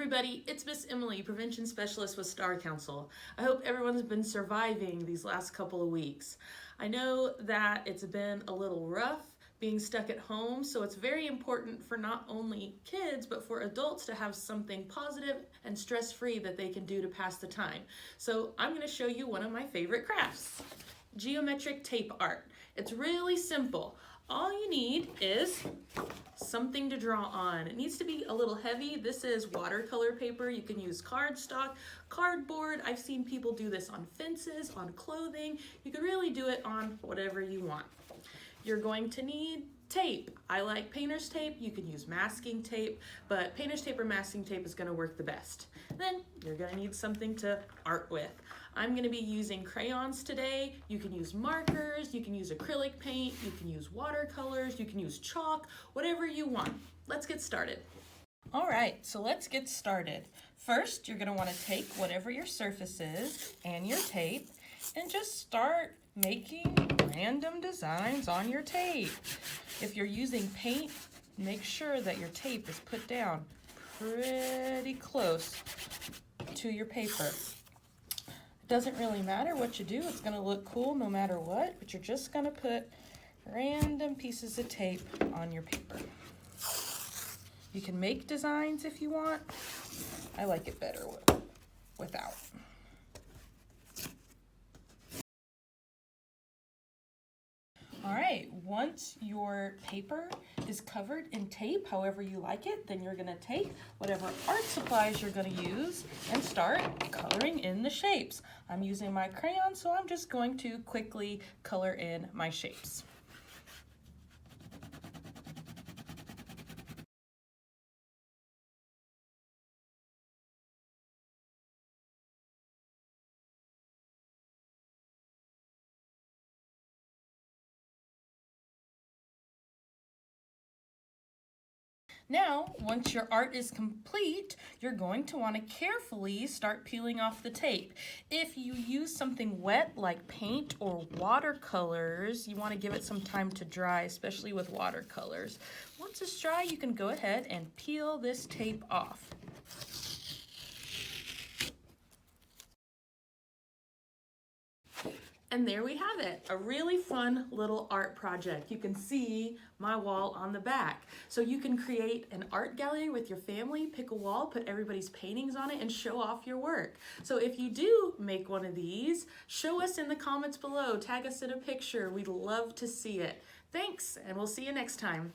everybody, it's Miss Emily, Prevention Specialist with Star Council. I hope everyone's been surviving these last couple of weeks. I know that it's been a little rough being stuck at home, so it's very important for not only kids but for adults to have something positive and stress-free that they can do to pass the time. So I'm going to show you one of my favorite crafts, geometric tape art. It's really simple. All you need is something to draw on. It needs to be a little heavy. This is watercolor paper. You can use cardstock, cardboard. I've seen people do this on fences, on clothing. You can really do it on whatever you want. You're going to need tape. I like painter's tape. You can use masking tape, but painter's tape or masking tape is going to work the best. Then you're going to need something to art with. I'm going to be using crayons today. You can use markers, you can use acrylic paint, you can use watercolors, you can use chalk, whatever you want. Let's get started. All right, so let's get started. First, you're going to want to take whatever your surface is and your tape and just start making random designs on your tape. If you're using paint, make sure that your tape is put down pretty close to your paper. Doesn't really matter what you do, it's going to look cool no matter what, but you're just going to put random pieces of tape on your paper. You can make designs if you want. I like it better without. All right, once your paper is covered in tape, however you like it, then you're gonna take whatever art supplies you're gonna use and start coloring in the shapes. I'm using my crayon, so I'm just going to quickly color in my shapes. Now, once your art is complete, you're going to want to carefully start peeling off the tape. If you use something wet like paint or watercolors, you want to give it some time to dry, especially with watercolors. Once it's dry, you can go ahead and peel this tape off. And there we have it, a really fun little art project. You can see my wall on the back. So you can create an art gallery with your family, pick a wall, put everybody's paintings on it, and show off your work. So if you do make one of these, show us in the comments below, tag us in a picture. We'd love to see it. Thanks, and we'll see you next time.